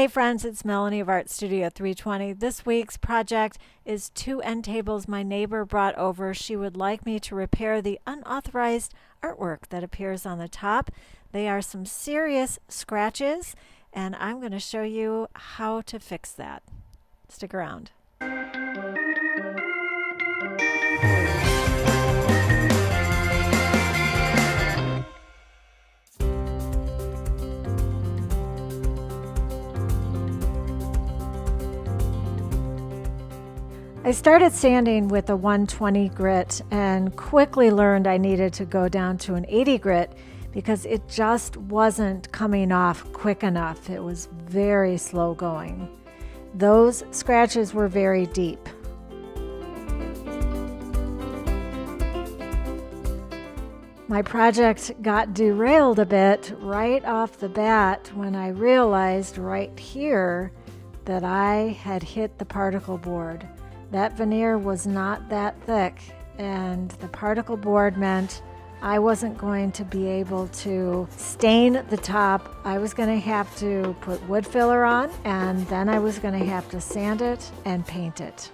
Hey friends, it's Melanie of Art Studio 320. This week's project is 2 end tables my neighbor brought over. She would like me to repair the unauthorized artwork that appears on the top. They are some serious scratches, and I'm going to show you how to fix that. Stick around. I started sanding with a 120 grit and quickly learned I needed to go down to an 80 grit because it just wasn't coming off quick enough. It was very slow going. Those scratches were very deep. My project got derailed a bit right off the bat when I realized right here that I had hit the particle board. That veneer was not that thick, and the particle board meant I wasn't going to be able to stain the top. I was going to have to put wood filler on, and then I was going to have to sand it and paint it.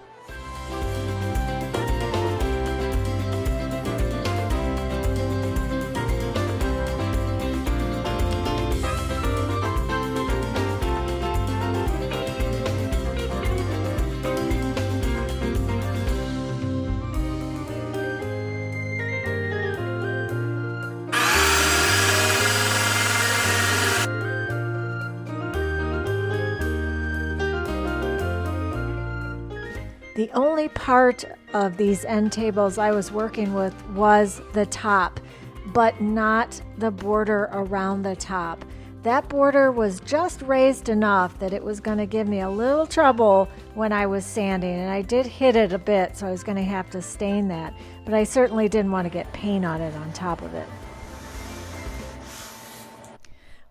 The only part of these end tables I was working with was the top, but not the border around the top. That border was just raised enough that it was going to give me a little trouble when I was sanding, and I did hit it a bit, so I was going to have to stain that, but I certainly didn't want to get paint on it on top of it.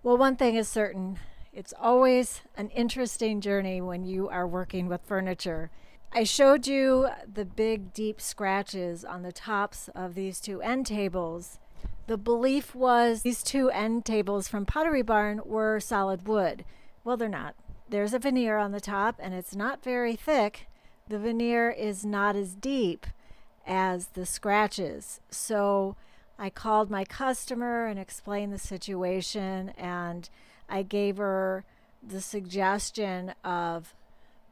Well, one thing is certain, it's always an interesting journey when you are working with furniture. I showed you the big deep scratches on the tops of these 2 end tables. The belief was these 2 end tables from Pottery Barn were solid wood. Well, they're not. There's a veneer on the top and it's not very thick. The veneer is not as deep as the scratches. So I called my customer and explained the situation, and I gave her the suggestion of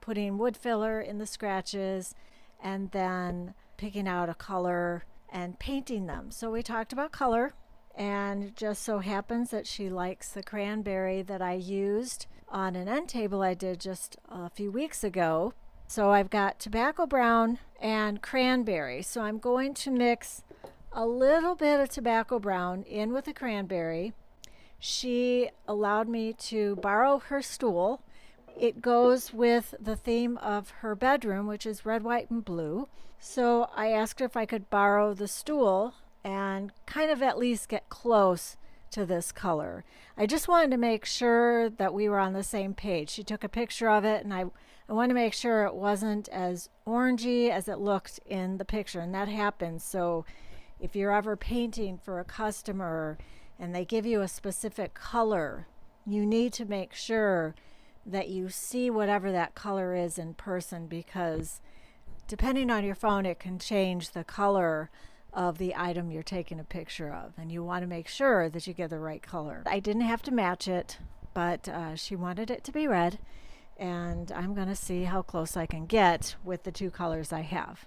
putting wood filler in the scratches and then picking out a color and painting them. So we talked about color, and it just so happens that she likes the cranberry that I used on an end table I did just a few weeks ago. So I've got tobacco brown and cranberry. So I'm going to mix a little bit of tobacco brown in with the cranberry. She allowed me to borrow her stool. It goes with the theme of her bedroom, which is red, white, and blue. So I asked her if I could borrow the stool and kind of at least get close to this color. I just wanted to make sure that we were on the same page. She took a picture of it, and I wanted to make sure it wasn't as orangey as it looked in the picture, and that happens. So if you're ever painting for a customer and they give you a specific color, you need to make sure that you see whatever that color is in person, because depending on your phone, it can change the color of the item you're taking a picture of, and you want to make sure that you get the right color. I didn't have to match it, but she wanted it to be red, and I'm going to see how close I can get with the 2 colors I have.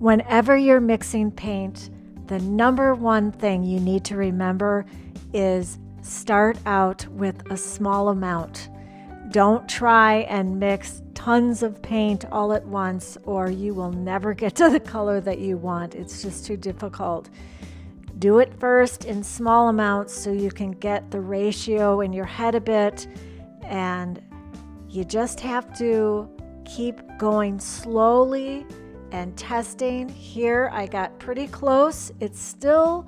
Whenever you're mixing paint, the number one thing you need to remember is start out with a small amount. Don't try and mix tons of paint all at once, or you will never get to the color that you want. It's just too difficult. Do it first in small amounts so you can get the ratio in your head a bit, and you just have to keep going slowly and testing. Here I got pretty close. It's still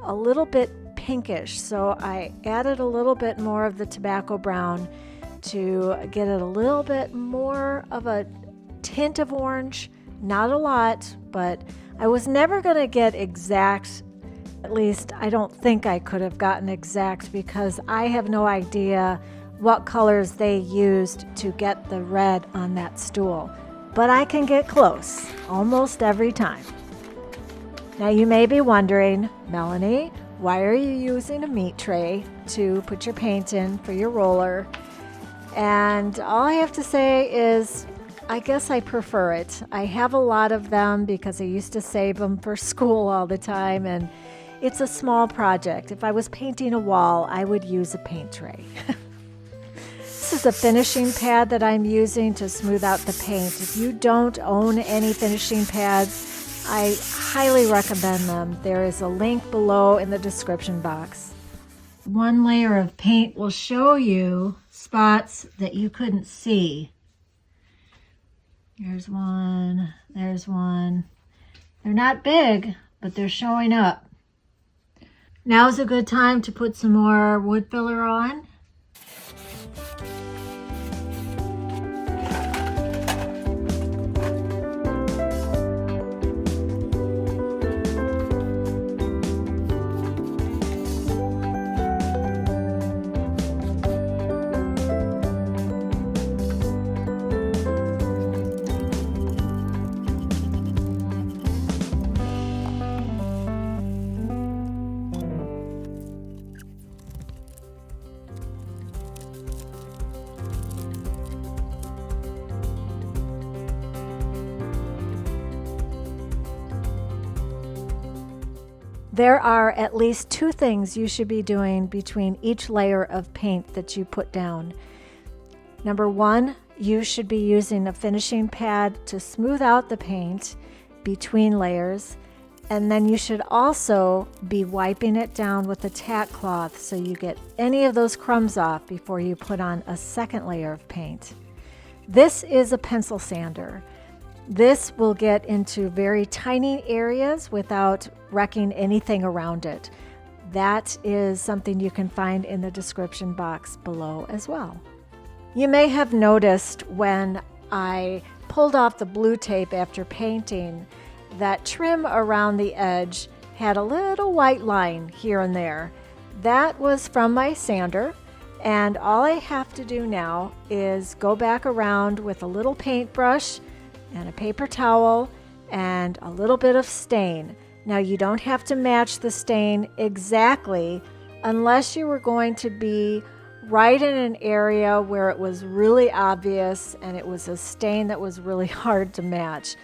a little bit pinkish, so I added a little bit more of the tobacco brown to get it a little bit more of a tint of orange. Not a lot, but I was never going to get exact At least I don't think I could have gotten exact because I have no idea what colors they used to get the red on that stool. But I can get close almost every time. Now you may be wondering, Melanie, why are you using a meat tray to put your paint in for your roller? And all I have to say is, I guess I prefer it. I have a lot of them because I used to save them for school all the time, and it's a small project. If I was painting a wall, I would use a paint tray. This is a finishing pad that I'm using to smooth out the paint. If you don't own any finishing pads, I highly recommend them. There is a link below in the description box. One layer of paint will show you spots that you couldn't see. There's one, there's one. They're not big, but they're showing up. Now's a good time to put some more wood filler on. There are at least two things you should be doing between each layer of paint that you put down. Number one, you should be using a finishing pad to smooth out the paint between layers, and then you should also be wiping it down with a tack cloth so you get any of those crumbs off before you put on a second layer of paint. This is a pencil sander. This will get into very tiny areas without wrecking anything around it. That is something you can find in the description box below as well. You may have noticed when I pulled off the blue tape after painting that trim around the edge had a little white line here and there. That was from my sander, and all I have to do now is go back around with a little paintbrush and a paper towel and a little bit of stain. Now you don't have to match the stain exactly unless you were going to be right in an area where it was really obvious and it was a stain that was really hard to match.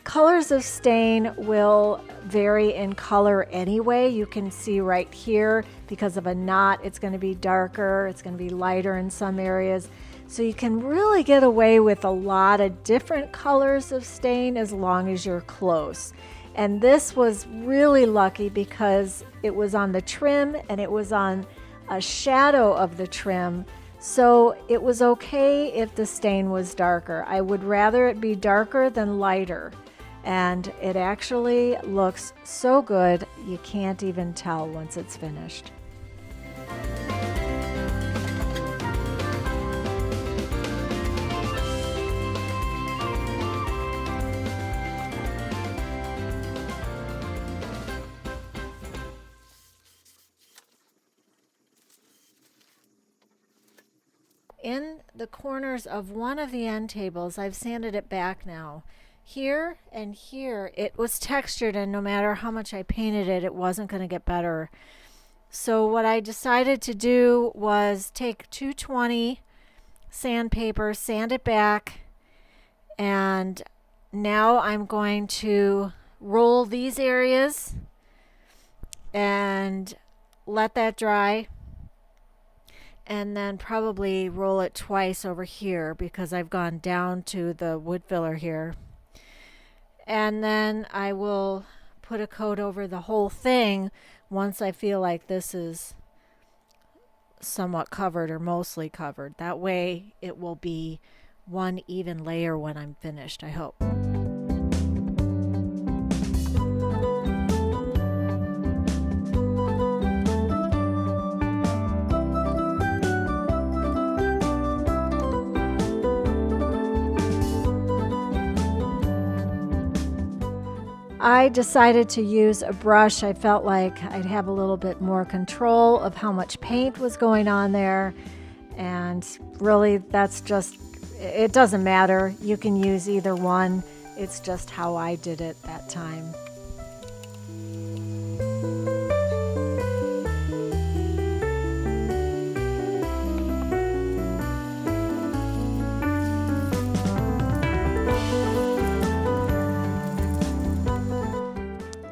Colors of stain will vary in color anyway. You can see right here because of a knot, it's going to be darker, it's going to be lighter in some areas. So you can really get away with a lot of different colors of stain as long as you're close. And this was really lucky because it was on the trim and it was on a shadow of the trim. So it was okay if the stain was darker. I would rather it be darker than lighter. And it actually looks so good, you can't even tell once it's finished. In the corners of one of the end tables, I've sanded it back now. Here and here, it was textured, and no matter how much I painted it, it wasn't going to get better. So what I decided to do was take 220 sandpaper, sand it back, and now I'm going to roll these areas and let that dry. And then probably roll it twice over here because I've gone down to the wood filler here. And then I will put a coat over the whole thing once I feel like this is somewhat covered or mostly covered. That way it will be one even layer when I'm finished, I hope. I decided to use a brush. I felt like I'd have a little bit more control of how much paint was going on there. And really, that's just, it doesn't matter. You can use either one. It's just how I did it that time.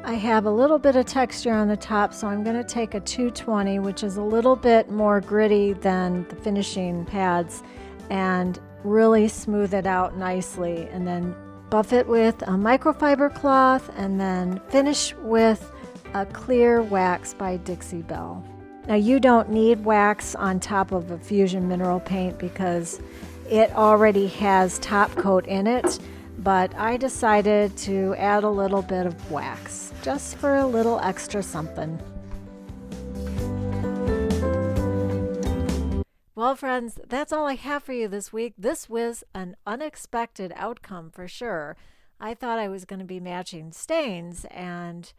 I have a little bit of texture on the top, so I'm going to take a 220, which is a little bit more gritty than the finishing pads, and really smooth it out nicely, and then buff it with a microfiber cloth, and then finish with a clear wax by Dixie Belle. Now you don't need wax on top of a fusion mineral paint because it already has top coat in it, but I decided to add a little bit of wax just for a little extra something. Well, friends, that's all I have for you this week. This was an unexpected outcome for sure. I thought I was going to be matching stains, and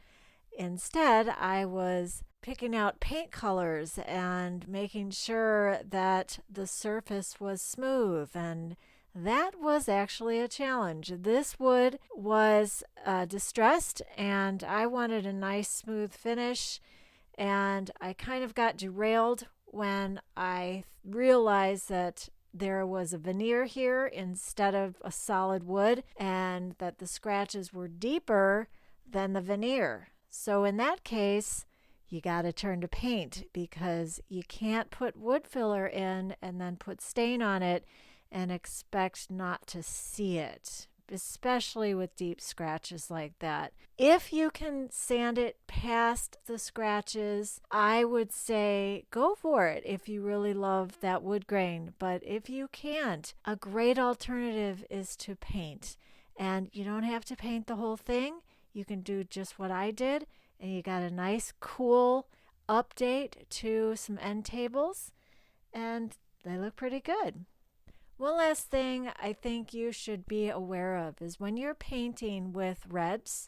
instead I was picking out paint colors and making sure that the surface was smooth, and that was actually a challenge. This wood was distressed, and I wanted a nice smooth finish, and I kind of got derailed when I realized that there was a veneer here instead of a solid wood, and that the scratches were deeper than the veneer. So in that case, you got to turn to paint, because you can't put wood filler in and then put stain on it and expect not to see it, especially with deep scratches like that. If you can sand it past the scratches, I would say go for it if you really love that wood grain. But if you can't, a great alternative is to paint. And you don't have to paint the whole thing. You can do just what I did, and you got a nice cool update to some end tables, and they look pretty good. One last thing I think you should be aware of is when you're painting with reds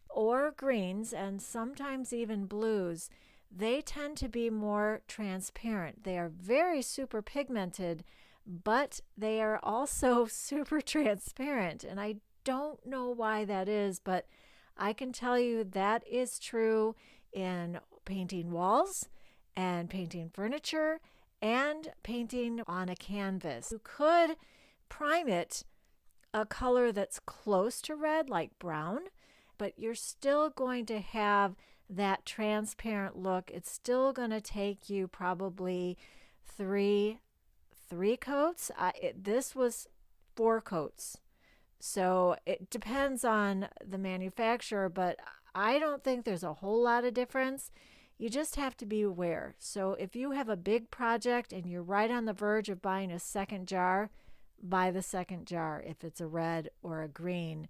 or greens, and sometimes even blues, they tend to be more transparent. They are very super pigmented, but they are also super transparent. And I don't know why that is, but I can tell you that is true in painting walls and painting furniture and painting on a canvas. You could prime it a color that's close to red, like brown, but you're still going to have that transparent look. It's still going to take you probably three coats. This was 4 coats. So it depends on the manufacturer, but I don't think there's a whole lot of difference. You just have to be aware. So if you have a big project and you're right on the verge of buying a second jar, buy the second jar if it's a red or a green.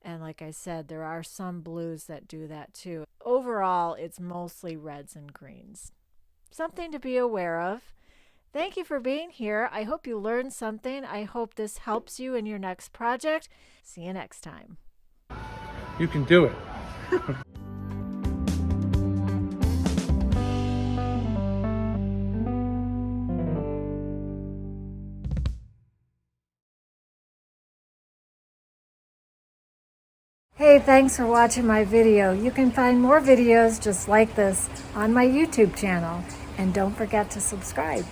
And like I said, there are some blues that do that too. Overall, it's mostly reds and greens. Something to be aware of. Thank you for being here. I hope you learned something. I hope this helps you in your next project. See you next time. You can do it. Hey, thanks for watching my video. You can find more videos just like this on my YouTube channel. And don't forget to subscribe.